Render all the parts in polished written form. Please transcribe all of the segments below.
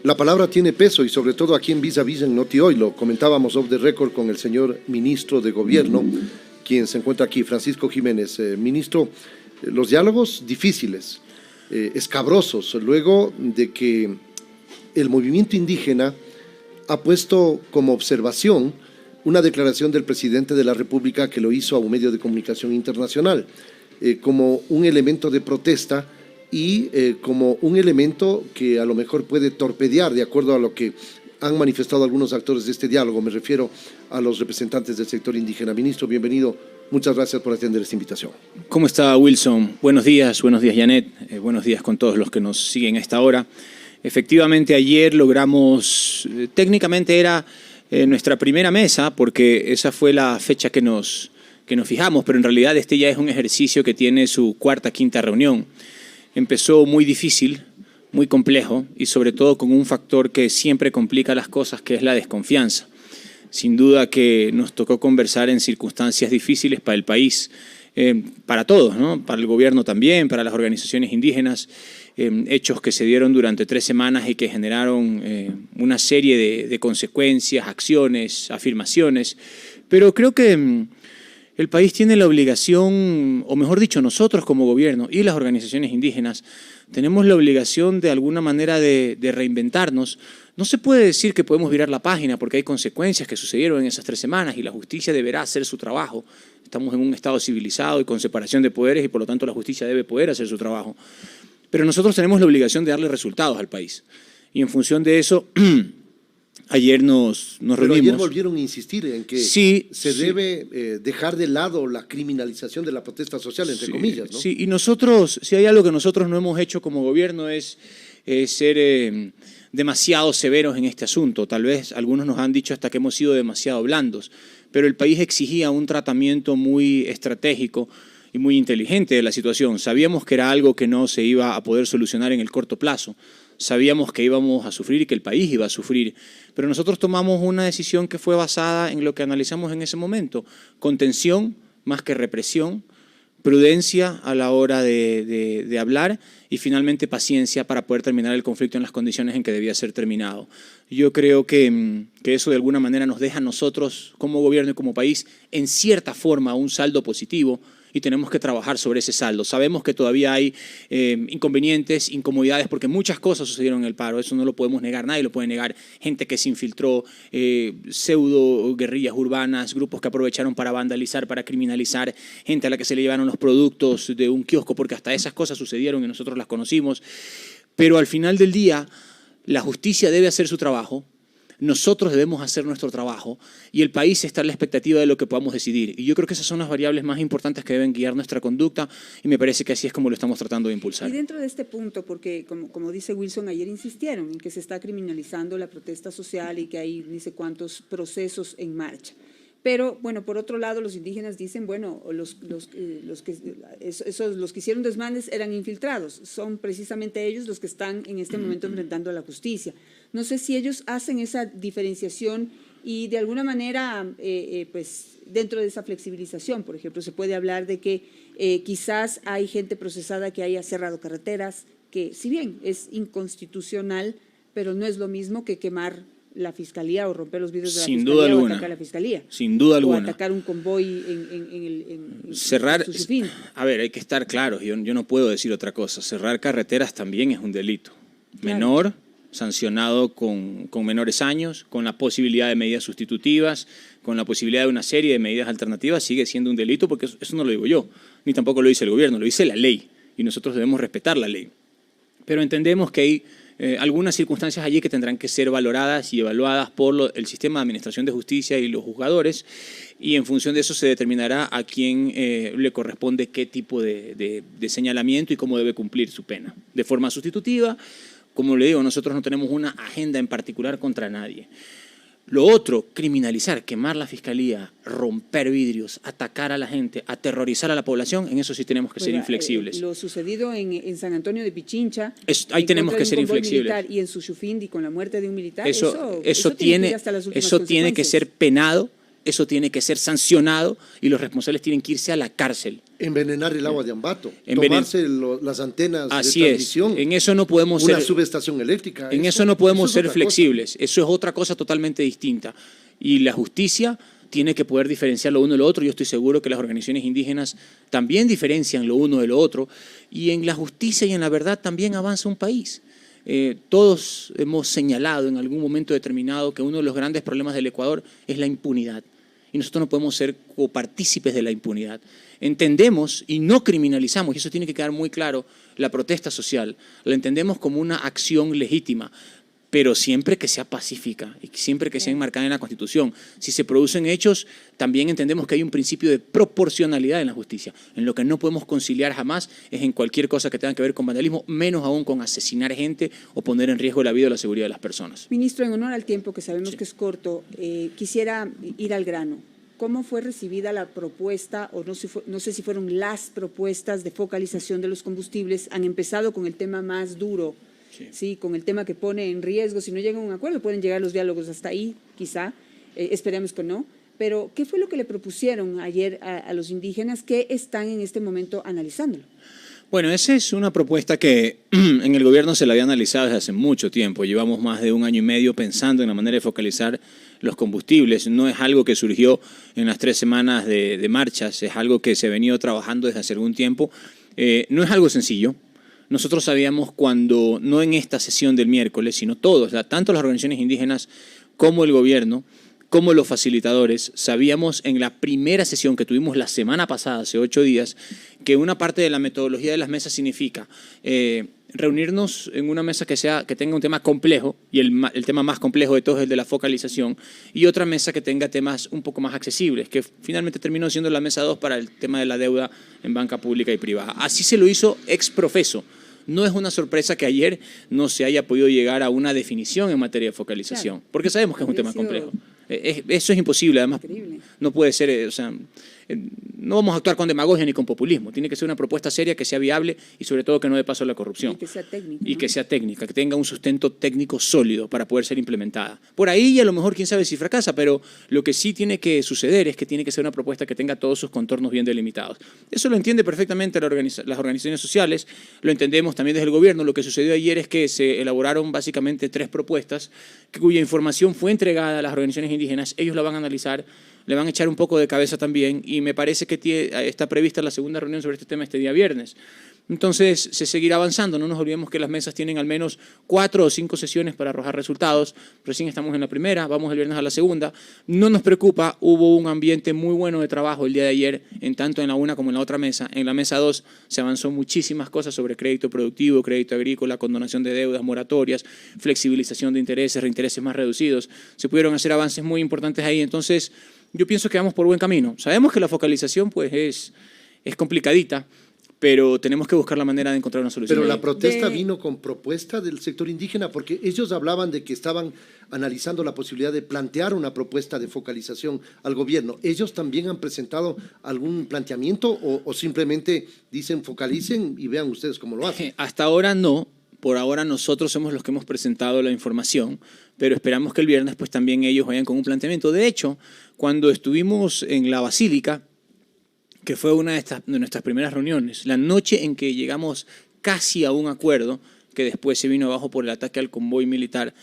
La palabra tiene peso y sobre todo aquí en Vis a Vis en Noti Hoy, lo comentábamos off the record con el señor ministro de Gobierno, quien se encuentra aquí, Francisco Jiménez. Ministro, los diálogos difíciles, escabrosos, luego de que el movimiento indígena ha puesto como observación una declaración del presidente de la República que lo hizo a un medio de comunicación internacional, como un elemento de protesta y como un elemento que a lo mejor puede torpedear, de acuerdo a lo que han manifestado algunos actores de este diálogo. Me refiero a los representantes del sector indígena. Ministro, bienvenido. Muchas gracias por atender esta invitación. ¿Cómo está, Wilson? Buenos días, Janet. Buenos días con todos los que nos siguen a esta hora. Efectivamente, ayer logramos, técnicamente era nuestra primera mesa, porque esa fue la fecha que nos fijamos, pero en realidad este ya es un ejercicio que tiene su cuarta, quinta reunión. Empezó muy difícil, muy complejo y sobre todo con un factor que siempre complica las cosas, que es la desconfianza. Sin duda que nos tocó conversar en circunstancias difíciles para el país, para todos, ¿no? Para el gobierno también, para las organizaciones indígenas, hechos que se dieron durante 3 semanas y que generaron una serie de consecuencias, acciones, afirmaciones. Pero creo que el país tiene la obligación, o mejor dicho, nosotros como gobierno y las organizaciones indígenas, tenemos la obligación de alguna manera de reinventarnos. No se puede decir que podemos virar la página porque hay consecuencias que sucedieron en esas 3 semanas y la justicia deberá hacer su trabajo. Estamos en un Estado civilizado y con separación de poderes y por lo tanto la justicia debe poder hacer su trabajo. Pero nosotros tenemos la obligación de darle resultados al país. Y en función de eso, ayer nos reunimos. Pero ayer volvieron a insistir en que se debe dejar de lado la criminalización de la protesta social, entre comillas, ¿no? Sí, y nosotros, si hay algo que nosotros no hemos hecho como gobierno es ser demasiado severos en este asunto. Tal vez algunos nos han dicho hasta que hemos sido demasiado blandos, pero el país exigía un tratamiento muy estratégico y muy inteligente de la situación. Sabíamos que era algo que no se iba a poder solucionar en el corto plazo. Sabíamos que íbamos a sufrir y que el país iba a sufrir, pero nosotros tomamos una decisión que fue basada en lo que analizamos en ese momento: contención más que represión, prudencia a la hora de hablar y finalmente paciencia para poder terminar el conflicto en las condiciones en que debía ser terminado. Yo creo que eso de alguna manera nos deja a nosotros como gobierno y como país en cierta forma un saldo positivo, y tenemos que trabajar sobre ese saldo. Sabemos que todavía hay inconvenientes, incomodidades, porque muchas cosas sucedieron en el paro, eso no lo podemos negar, nadie lo puede negar. Gente que se infiltró, pseudo guerrillas urbanas, grupos que aprovecharon para vandalizar, para criminalizar, gente a la que se le llevaron los productos de un kiosco, porque hasta esas cosas sucedieron y nosotros las conocimos. Pero al final del día, la justicia debe hacer su trabajo. Nosotros debemos hacer nuestro trabajo y el país está en la expectativa de lo que podamos decidir. Y yo creo que esas son las variables más importantes que deben guiar nuestra conducta y me parece que así es como lo estamos tratando de impulsar. Y dentro de este punto, porque como dice Wilson, ayer insistieron en que se está criminalizando la protesta social y que hay ni sé cuántos procesos en marcha. Pero, bueno, por otro lado, los indígenas dicen, bueno, los que hicieron desmanes eran infiltrados. Son precisamente ellos los que están en este momento enfrentando a la justicia. No sé si ellos hacen esa diferenciación y de alguna manera, pues, dentro de esa flexibilización, por ejemplo, se puede hablar de que quizás hay gente procesada que haya cerrado carreteras, que si bien es inconstitucional, pero no es lo mismo que quemar la fiscalía o romper los vidrios de la fiscalía o atacar a la fiscalía. Sin duda alguna. O atacar un convoy en cerrar, su fin. A ver, hay que estar claros, yo no puedo decir otra cosa. Cerrar carreteras también es un delito. Claro. Menor, sancionado con menores años, con la posibilidad de medidas sustitutivas, con la posibilidad de una serie de medidas alternativas, sigue siendo un delito, porque eso no lo digo yo, ni tampoco lo dice el gobierno, lo dice la ley, y nosotros debemos respetar la ley. Pero entendemos que hay algunas circunstancias allí que tendrán que ser valoradas y evaluadas por el sistema de administración de justicia y los juzgadores, y en función de eso se determinará a quién le corresponde qué tipo de señalamiento y cómo debe cumplir su pena. De forma sustitutiva, como le digo, nosotros no tenemos una agenda en particular contra nadie. Lo otro, criminalizar, quemar la fiscalía, romper vidrios, atacar a la gente, aterrorizar a la población, en eso sí tenemos que ser inflexibles. Lo sucedido en San Antonio de Pichincha, ahí tenemos que ser inflexibles. Y en Sushufindi con la muerte de un militar, eso tiene que ser penado, eso tiene que ser sancionado y los responsables tienen que irse a la cárcel. Envenenar el agua de Ambato, tomarse las antenas de transmisión. En eso no podemos una subestación eléctrica. En eso no podemos ser flexibles. Eso es otra cosa totalmente distinta. Y la justicia tiene que poder diferenciar lo uno de lo otro. Yo estoy seguro que las organizaciones indígenas también diferencian lo uno de lo otro. Y en la justicia y en la verdad también avanza un país. Todos hemos señalado en algún momento determinado que uno de los grandes problemas del Ecuador es la impunidad. Y nosotros no podemos ser copartícipes de la impunidad. Entendemos y no criminalizamos, y eso tiene que quedar muy claro, la protesta social. La entendemos como una acción legítima, pero siempre que sea pacífica y siempre que sea enmarcada en la Constitución. Si se producen hechos, también entendemos que hay un principio de proporcionalidad en la justicia. En lo que no podemos conciliar jamás es en cualquier cosa que tenga que ver con vandalismo, menos aún con asesinar gente o poner en riesgo la vida o la seguridad de las personas. Ministro, en honor al tiempo, que sabemos que es corto, quisiera ir al grano. ¿Cómo fue recibida la propuesta, o no sé si fueron las propuestas de focalización de los combustibles? Han empezado con el tema más duro, sí, con el tema que pone en riesgo. Si no llegan a un acuerdo, pueden llegar los diálogos hasta ahí, quizá, esperemos que no. Pero, ¿qué fue lo que le propusieron ayer a los indígenas que están en este momento analizándolo? Bueno, esa es una propuesta que en el gobierno se la había analizado desde hace mucho tiempo. Llevamos más de 1 año y medio pensando en la manera de focalizar los combustibles. No es algo que surgió en las 3 semanas de marchas, es algo que se ha venido trabajando desde hace algún tiempo. No es algo sencillo. Nosotros sabíamos cuando, no en esta sesión del miércoles, sino todos, tanto las organizaciones indígenas como el gobierno, como los facilitadores, sabíamos en la primera sesión que tuvimos la semana pasada, hace 8 días, que una parte de la metodología de las mesas significa reunirnos en una mesa que tenga un tema complejo, y el tema más complejo de todos es el de la focalización, y otra mesa que tenga temas un poco más accesibles, que finalmente terminó siendo la mesa 2 para el tema de la deuda en banca pública y privada. Así se lo hizo ex profeso. No es una sorpresa que ayer no se haya podido llegar a una definición en materia de focalización, porque sabemos que es un tema complejo. Eso es imposible, además. Increíble. No puede ser, no vamos a actuar con demagogia ni con populismo. Tiene que ser una propuesta seria, que sea viable y sobre todo que no dé paso a la corrupción. Y que sea técnica. Y que sea técnica, que tenga un sustento técnico sólido para poder ser implementada. Por ahí a lo mejor quién sabe si fracasa, pero lo que sí tiene que suceder es que tiene que ser una propuesta que tenga todos sus contornos bien delimitados. Eso lo entiende perfectamente las organizaciones sociales, lo entendemos también desde el gobierno. Lo que sucedió ayer es que se elaboraron básicamente 3 propuestas cuya información fue entregada a las organizaciones indígenas. Ellos la van a analizar, le van a echar un poco de cabeza también, y me parece que está prevista la segunda reunión sobre este tema este día viernes. Entonces se seguirá avanzando. No nos olvidemos que las mesas tienen al menos 4 o 5 sesiones para arrojar resultados. Recién estamos en la primera, vamos el viernes a la segunda. No nos preocupa, hubo un ambiente muy bueno de trabajo el día de ayer, tanto en la una como en la otra mesa. En la mesa 2 se avanzó muchísimas cosas sobre crédito productivo, crédito agrícola, condonación de deudas, moratorias, flexibilización de intereses, reintereses más reducidos. Se pudieron hacer avances muy importantes ahí. Entonces yo pienso que vamos por buen camino. Sabemos que la focalización pues es complicadita, pero tenemos que buscar la manera de encontrar una solución. Pero la protesta vino con propuesta del sector indígena, porque ellos hablaban de que estaban analizando la posibilidad de plantear una propuesta de focalización al gobierno. ¿Ellos también han presentado algún planteamiento o simplemente dicen focalicen y vean ustedes cómo lo hacen? Hasta ahora no. Por ahora nosotros somos los que hemos presentado la información, pero esperamos que el viernes pues también ellos vayan con un planteamiento. De hecho, cuando estuvimos en la Basílica, que fue una de nuestras primeras reuniones, la noche en que llegamos casi a un acuerdo, que después se vino abajo por el ataque al convoy militar,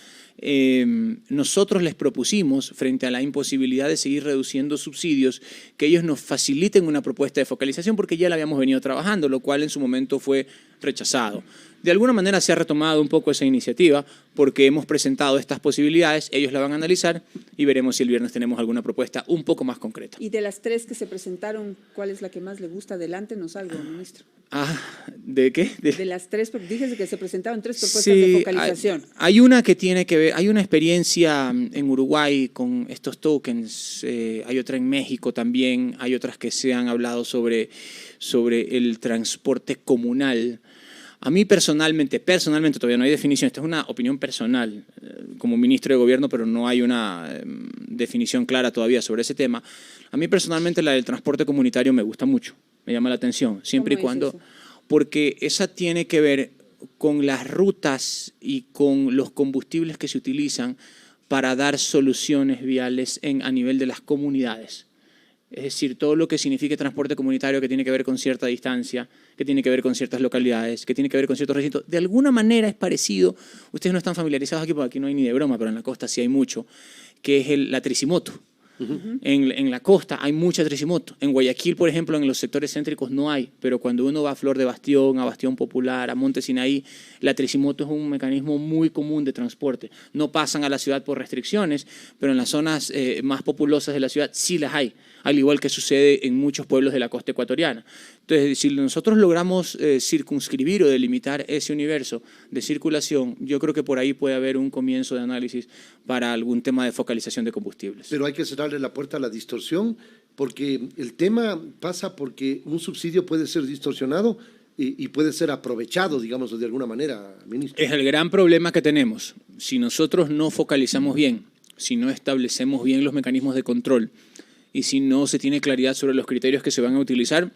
nosotros les propusimos, frente a la imposibilidad de seguir reduciendo subsidios, que ellos nos faciliten una propuesta de focalización, porque ya la habíamos venido trabajando, lo cual en su momento fue rechazado. De alguna manera se ha retomado un poco esa iniciativa, porque hemos presentado estas posibilidades, ellos la van a analizar y veremos si el viernes tenemos alguna propuesta un poco más concreta. Y de las 3 que se presentaron, ¿cuál es la que más le gusta? Adelántenos algo, ministro. ¿De qué? De las 3, dije que se presentaron 3 propuestas de focalización. Hay una que tiene que ver, hay una experiencia en Uruguay con estos tokens, hay otra en México también, hay otras que se han hablado sobre el transporte comunal. A mí personalmente todavía no hay definición, esta es una opinión personal como ministro de gobierno, pero no hay una definición clara todavía sobre ese tema. A mí personalmente la del transporte comunitario me gusta mucho, me llama la atención, siempre y cuando, porque esa tiene que ver con las rutas y con los combustibles que se utilizan para dar soluciones viales a nivel de las comunidades. Es decir, todo lo que signifique transporte comunitario que tiene que ver con cierta distancia, que tiene que ver con ciertas localidades, que tiene que ver con ciertos recintos, de alguna manera es parecido, ustedes no están familiarizados aquí porque aquí no hay ni de broma, pero en la costa sí hay mucho, que es la tricimoto. En la costa hay mucha tricimoto. En Guayaquil, por ejemplo, en los sectores céntricos no hay, pero cuando uno va a Flor de Bastión, a Bastión Popular, a Monte Sinaí, la tricimoto es un mecanismo muy común de transporte. No pasan a la ciudad por restricciones, pero en las zonas más populosas de la ciudad sí las hay, al igual que sucede en muchos pueblos de la costa ecuatoriana. Entonces, si nosotros logramos circunscribir o delimitar ese universo de circulación, yo creo que por ahí puede haber un comienzo de análisis para algún tema de focalización de combustibles. Pero hay que cerrarle la puerta a la distorsión, porque el tema pasa porque un subsidio puede ser distorsionado y puede ser aprovechado, digamos, de alguna manera, ministro. Es el gran problema que tenemos. Si nosotros no focalizamos bien, si no establecemos bien los mecanismos de control y si no se tiene claridad sobre los criterios que se van a utilizar,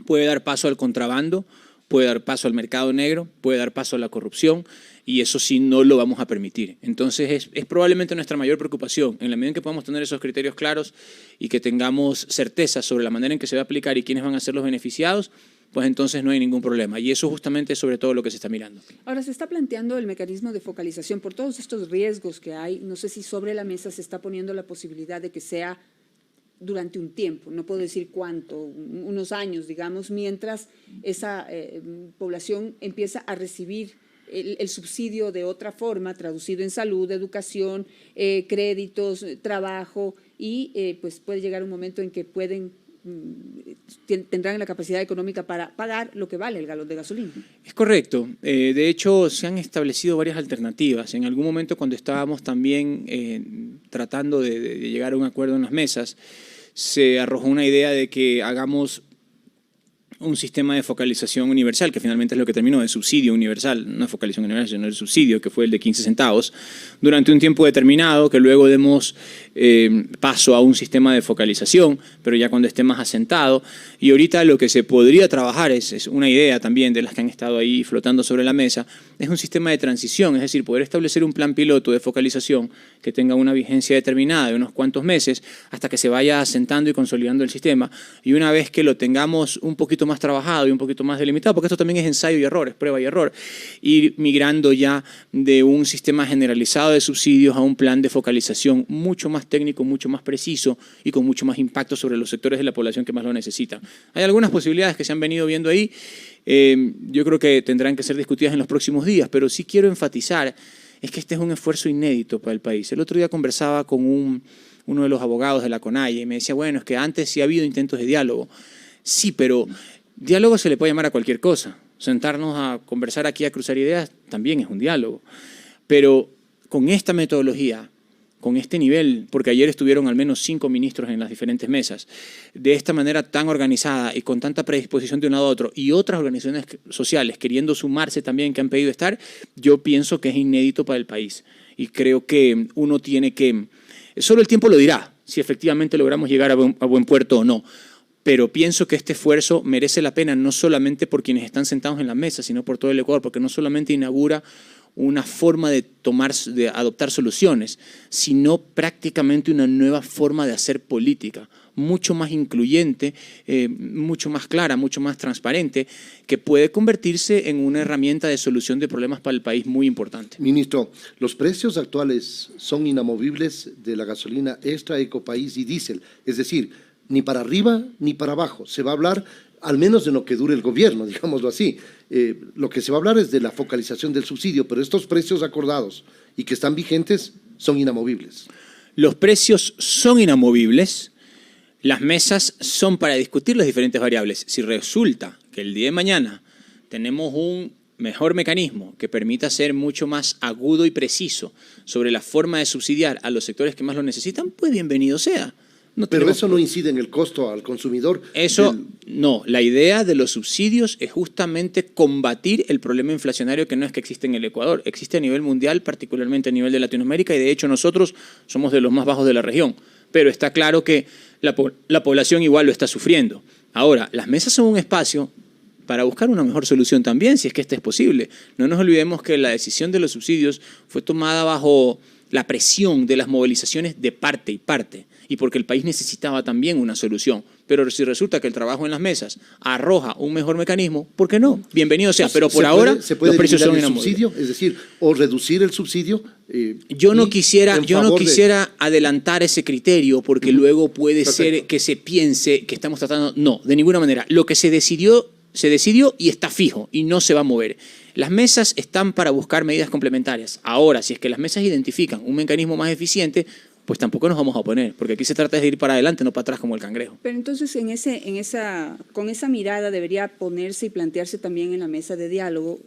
puede dar paso al contrabando, puede dar paso al mercado negro, puede dar paso a la corrupción, y eso sí no lo vamos a permitir. Entonces es probablemente nuestra mayor preocupación. En la medida en que podamos tener esos criterios claros y que tengamos certeza sobre la manera en que se va a aplicar y quiénes van a ser los beneficiados, pues entonces no hay ningún problema. Y eso justamente es sobre todo lo que se está mirando. Ahora, se está planteando el mecanismo de focalización por todos estos riesgos que hay. No sé si sobre la mesa se está poniendo la posibilidad de que sea durante un tiempo, no puedo decir cuánto, unos años, digamos, mientras esa población empieza a recibir el subsidio de otra forma, traducido en salud, educación, créditos, trabajo, y pues puede llegar un momento en que tendrán la capacidad económica para pagar lo que vale el galón de gasolina. Es correcto. De hecho, se han establecido varias alternativas. En algún momento, cuando estábamos también tratando de llegar a un acuerdo en las mesas, se arrojó una idea de que hagamos un sistema de focalización universal, que finalmente es lo que terminó, de subsidio universal, no es focalización universal, sino el subsidio, que fue el de 15 centavos, durante un tiempo determinado, que luego demos paso a un sistema de focalización, pero ya cuando esté más asentado. Y ahorita lo que se podría trabajar es una idea también de las que han estado ahí flotando sobre la mesa, es un sistema de transición, es decir, poder establecer un plan piloto de focalización que tenga una vigencia determinada de unos cuantos meses hasta que se vaya asentando y consolidando el sistema. Y una vez que lo tengamos un poquito más trabajado y un poquito más delimitado, porque esto también es ensayo y error, es prueba y error, ir migrando ya de un sistema generalizado de subsidios a un plan de focalización mucho más técnico, mucho más preciso y con mucho más impacto sobre los sectores de la población que más lo necesitan. Hay algunas posibilidades que se han venido viendo ahí, yo creo que tendrán que ser discutidas en los próximos días, pero sí quiero enfatizar es que este es un esfuerzo inédito para el país. El otro día conversaba con uno de los abogados de la CONAIE y me decía, bueno, es que antes sí ha habido intentos de diálogo. Sí, pero diálogo se le puede llamar a cualquier cosa. Sentarnos a conversar aquí, a cruzar ideas, también es un diálogo. Pero con esta metodología, con este nivel, porque ayer estuvieron al menos 5 ministros en las diferentes mesas, de esta manera tan organizada y con tanta predisposición de un lado a otro, y otras organizaciones sociales queriendo sumarse también, que han pedido estar, yo pienso que es inédito para el país. Y creo que uno tiene que... Solo el tiempo lo dirá, si efectivamente logramos llegar a buen puerto o no. Pero pienso que este esfuerzo merece la pena no solamente por quienes están sentados en la mesa, sino por todo el Ecuador, porque no solamente inaugura una forma de adoptar soluciones, sino prácticamente una nueva forma de hacer política, mucho más incluyente, mucho más clara, mucho más transparente, que puede convertirse en una herramienta de solución de problemas para el país muy importante. Ministro, los precios actuales son inamovibles de la gasolina extra, Ecopaís y diésel, es decir, ni para arriba ni para abajo. Se va a hablar, al menos de lo que dure el gobierno, digámoslo así. Lo que se va a hablar es de la focalización del subsidio, pero estos precios acordados y que están vigentes son inamovibles. Los precios son inamovibles, las mesas son para discutir las diferentes variables. Si resulta que el día de mañana tenemos un mejor mecanismo que permita ser mucho más agudo y preciso sobre la forma de subsidiar a los sectores que más lo necesitan, pues bienvenido sea. Pero eso no incide en el costo al consumidor. Eso no. La idea de los subsidios es justamente combatir el problema inflacionario que no es que existe en el Ecuador, existe a nivel mundial, particularmente a nivel de Latinoamérica, y de hecho nosotros somos de los más bajos de la región. Pero está claro que la población igual lo está sufriendo. Ahora, las mesas son un espacio para buscar una mejor solución también, si es que este es posible. No nos olvidemos que la decisión de los subsidios fue tomada bajo la presión de las movilizaciones de parte y parte, y porque el país necesitaba también una solución. Pero si resulta que el trabajo en las mesas arroja un mejor mecanismo, ¿por qué no? Bienvenido sea, pero por ahora los precios son inamovibles. ¿Se puede eliminar el subsidio? Es decir, o reducir el subsidio. Yo no quisiera adelantar ese criterio porque luego puede ser que se piense que estamos tratando. No, de ninguna manera. Lo que se decidió y está fijo y no se va a mover. Las mesas están para buscar medidas complementarias. Ahora, si es que las mesas identifican un mecanismo más eficiente, pues tampoco nos vamos a oponer, porque aquí se trata de ir para adelante, no para atrás como el cangrejo. Pero entonces con esa mirada debería ponerse y plantearse también en la mesa de diálogo,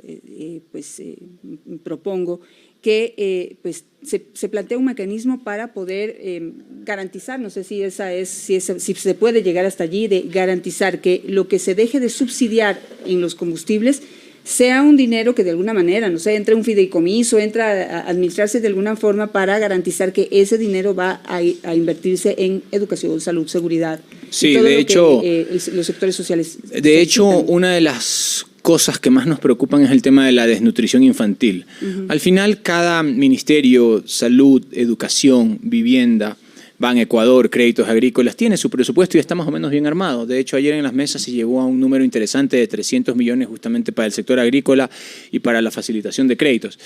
propongo que se plantee un mecanismo para poder garantizar, no sé si si se puede llegar hasta allí, de garantizar que lo que se deje de subsidiar en los combustibles sea un dinero que de alguna manera, no sé, entre un fideicomiso, entra a administrarse de alguna forma para garantizar que ese dinero va a invertirse en educación, salud, seguridad. Sí, de hecho, los sectores sociales. De hecho, una de las cosas que más nos preocupan es el tema de la desnutrición infantil. Al final, cada ministerio, salud, educación, vivienda, Ban Ecuador, Créditos Agrícolas, tiene su presupuesto y está más o menos bien armado. De hecho, ayer en las mesas se llegó a un número interesante de 300 millones justamente para el sector agrícola y para la facilitación de créditos.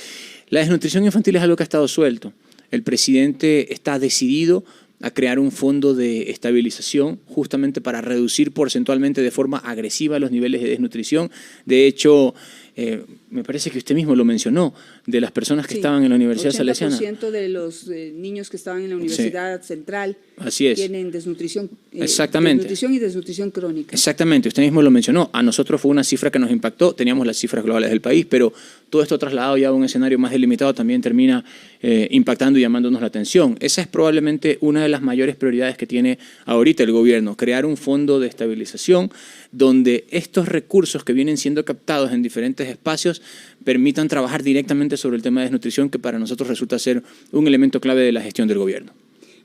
La desnutrición infantil es algo que ha estado suelto. El presidente está decidido a crear un fondo de estabilización justamente para reducir porcentualmente de forma agresiva los niveles de desnutrición. De hecho, me parece que usted mismo lo mencionó, de las personas que estaban en la Universidad Salesiana. 80% de los niños que estaban en la Universidad Central tienen desnutrición. Exactamente. Desnutrición y desnutrición crónica. Exactamente, usted mismo lo mencionó. A nosotros fue una cifra que nos impactó, teníamos las cifras globales del país, pero todo esto trasladado ya a un escenario más delimitado también termina impactando y llamándonos la atención. Esa es probablemente una de las mayores prioridades que tiene ahorita el gobierno, crear un fondo de estabilización donde estos recursos que vienen siendo captados en diferentes espacios permitan trabajar directamente sobre el tema de desnutrición, que para nosotros resulta ser un elemento clave de la gestión del gobierno.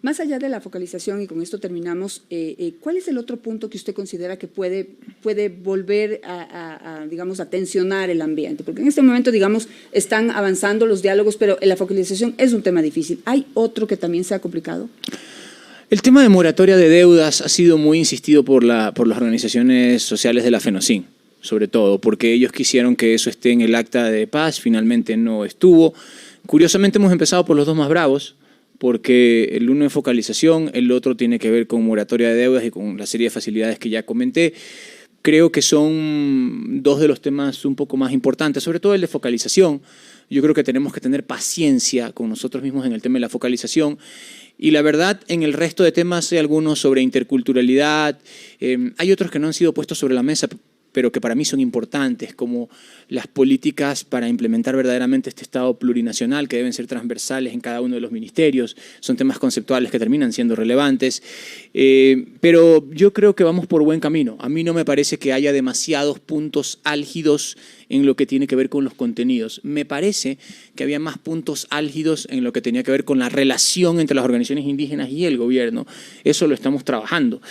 Más allá de la focalización, y con esto terminamos, ¿cuál es el otro punto que usted considera que puede volver digamos, a tensionar el ambiente? Porque en este momento, digamos, están avanzando los diálogos, pero la focalización es un tema difícil. ¿Hay otro que también sea complicado? El tema de moratoria de deudas ha sido muy insistido por las organizaciones sociales de la FENOCIN, sobre todo, porque ellos quisieron que eso esté en el acta de paz, finalmente no estuvo. Curiosamente hemos empezado por los dos más bravos, porque el uno es focalización, el otro tiene que ver con moratoria de deudas y con la serie de facilidades que ya comenté. Creo que son dos de los temas un poco más importantes, sobre todo el de focalización. Yo creo que tenemos que tener paciencia con nosotros mismos en el tema de la focalización. Y la verdad, en el resto de temas hay algunos sobre interculturalidad, hay otros que no han sido puestos sobre la mesa, pero que para mí son importantes, como las políticas para implementar verdaderamente este Estado plurinacional, que deben ser transversales en cada uno de los ministerios. Son temas conceptuales que terminan siendo relevantes, pero yo creo que vamos por buen camino. A mí no me parece que haya demasiados puntos álgidos en lo que tiene que ver con los contenidos. Me parece que había más puntos álgidos en lo que tenía que ver con la relación entre las organizaciones indígenas y el gobierno. Eso lo estamos trabajando,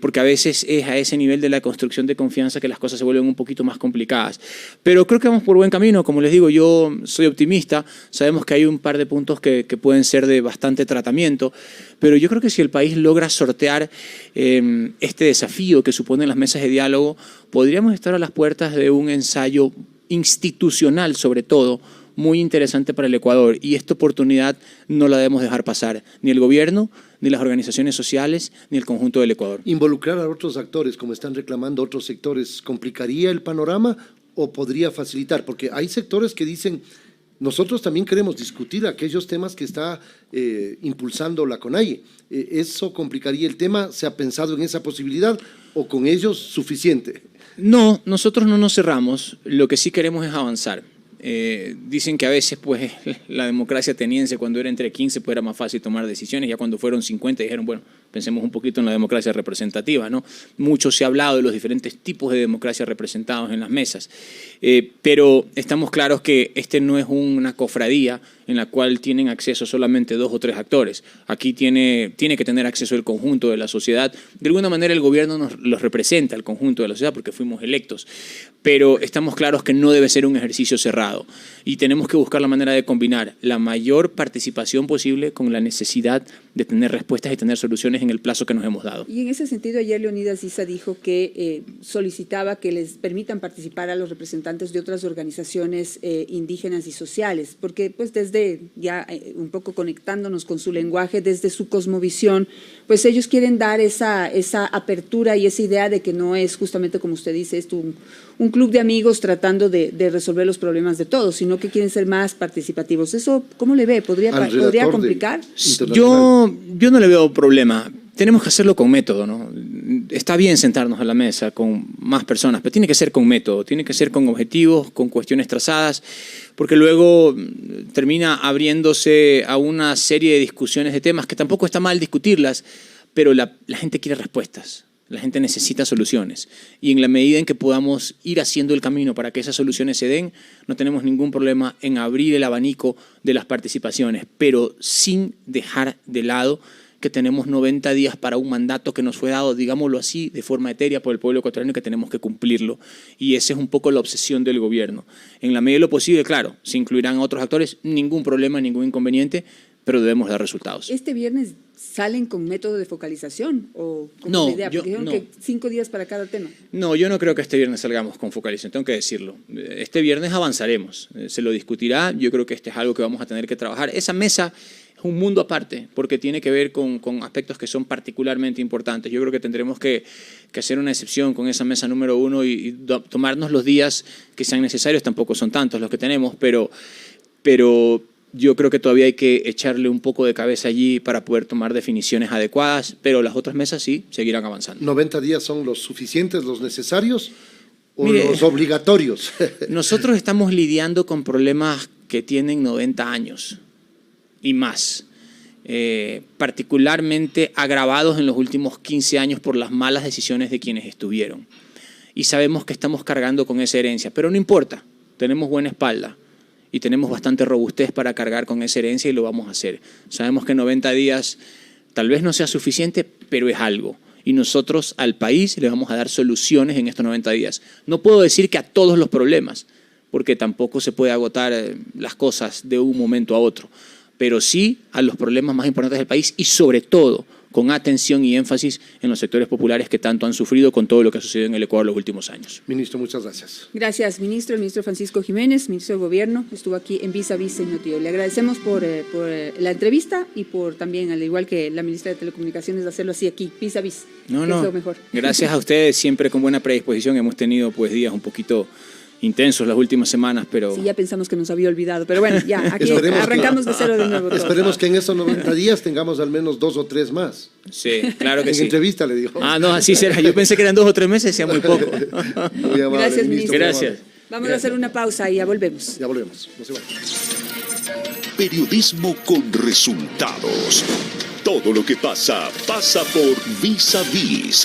porque a veces es a ese nivel de la construcción de confianza que las cosas se vuelven un poquito más complicadas. Pero creo que vamos por buen camino. Como les digo, yo soy optimista. Sabemos que hay un par de puntos que pueden ser de bastante tratamiento, pero yo creo que si el país logra sortear este desafío que suponen las mesas de diálogo, podríamos estar a las puertas de un ensayo institucional, sobre todo, muy interesante para el Ecuador, y esta oportunidad no la debemos dejar pasar, ni el gobierno, ni las organizaciones sociales, ni el conjunto del Ecuador. ¿Involucrar a otros actores, como están reclamando otros sectores, complicaría el panorama o podría facilitar? Porque hay sectores que dicen, nosotros también queremos discutir aquellos temas que está impulsando la CONAIE. ¿Eso complicaría el tema? ¿Se ha pensado en esa posibilidad o con ellos suficiente? No, nosotros no nos cerramos, lo que sí queremos es avanzar. Dicen que a veces pues la democracia ateniense, cuando era entre 15 pues era más fácil tomar decisiones, ya cuando fueron 50 dijeron, bueno, Pensemos un poquito en la democracia representativa, ¿no? Mucho se ha hablado de los diferentes tipos de democracia representados en las mesas, pero estamos claros que este no es una cofradía en la cual tienen acceso solamente 2 o 3 actores. Aquí tiene que tener acceso el conjunto de la sociedad. De alguna manera el gobierno los representa, el conjunto de la sociedad, porque fuimos electos, pero estamos claros que no debe ser un ejercicio cerrado y tenemos que buscar la manera de combinar la mayor participación posible con la necesidad de tener respuestas y tener soluciones en el plazo que nos hemos dado. Y en ese sentido, ayer Leonidas Issa dijo que solicitaba que les permitan participar a los representantes de otras organizaciones indígenas y sociales, porque pues desde ya un poco conectándonos con su lenguaje, desde su cosmovisión, pues ellos quieren dar esa apertura y esa idea de que no es justamente como usted dice, esto un club de amigos tratando de resolver los problemas de todos, sino que quieren ser más participativos. ¿Eso cómo le ve? ¿Podría complicar? Yo no le veo problema. Tenemos que hacerlo con método, ¿no? Está bien sentarnos a la mesa con más personas, pero tiene que ser con método, tiene que ser con objetivos, con cuestiones trazadas, porque luego termina abriéndose a una serie de discusiones de temas que tampoco está mal discutirlas, pero la gente quiere respuestas. La gente necesita soluciones y en la medida en que podamos ir haciendo el camino para que esas soluciones se den, no tenemos ningún problema en abrir el abanico de las participaciones, pero sin dejar de lado que tenemos 90 días para un mandato que nos fue dado, digámoslo así, de forma etérea por el pueblo ecuatoriano y que tenemos que cumplirlo. Y esa es un poco la obsesión del gobierno. En la medida de lo posible, claro, se incluirán a otros actores, ningún problema, ningún inconveniente, pero debemos dar resultados. ¿Este viernes salen con método de focalización o con no, una idea? Porque dijeron no. que 5 días para cada tema. No, yo no creo que este viernes salgamos con focalización, tengo que decirlo. Este viernes avanzaremos, se lo discutirá, yo creo que este es algo que vamos a tener que trabajar. Esa mesa es un mundo aparte, porque tiene que ver con aspectos que son particularmente importantes. Yo creo que tendremos que hacer una excepción con esa mesa número 1 y tomarnos los días que sean necesarios, tampoco son tantos los que tenemos, pero yo creo que todavía hay que echarle un poco de cabeza allí para poder tomar definiciones adecuadas, pero las otras mesas sí seguirán avanzando. ¿90 días son los suficientes, los necesarios o Mire, los obligatorios? Nosotros estamos lidiando con problemas que tienen 90 años y más, particularmente agravados en los últimos 15 años por las malas decisiones de quienes estuvieron. Y sabemos que estamos cargando con esa herencia, pero no importa, tenemos buena espalda y tenemos bastante robustez para cargar con esa herencia y lo vamos a hacer. Sabemos que 90 días tal vez no sea suficiente, pero es algo. Y nosotros al país le vamos a dar soluciones en estos 90 días. No puedo decir que a todos los problemas, porque tampoco se puede agotar las cosas de un momento a otro, pero sí a los problemas más importantes del país y sobre todo con atención y énfasis en los sectores populares que tanto han sufrido con todo lo que ha sucedido en el Ecuador los últimos años. Ministro, muchas gracias. Gracias, ministro. El ministro Francisco Jiménez, ministro de Gobierno, estuvo aquí en Vis a Vis en Noti Hoy. Le agradecemos por la entrevista y por también, al igual que la ministra de Telecomunicaciones, hacerlo así aquí, Vis a Vis. No, es lo mejor. Gracias a ustedes, siempre con buena predisposición. Hemos tenido pues días un poquito intensos las últimas semanas, pero... Sí, ya pensamos que nos había olvidado, pero bueno, ya, aquí arrancamos de cero de nuevo. Esperemos que en esos 90 días tengamos al menos 2 o 3 más. Sí, claro que en sí. En entrevista le digo. Ah, no, así será. Yo pensé que eran 2 o 3 meses, sea muy poco. Muy amable, gracias, ministro. Gracias. Vamos a hacer una pausa y ya volvemos. Ya volvemos. No se vayan. Periodismo con resultados. Todo lo que pasa, pasa por Vis a Vis.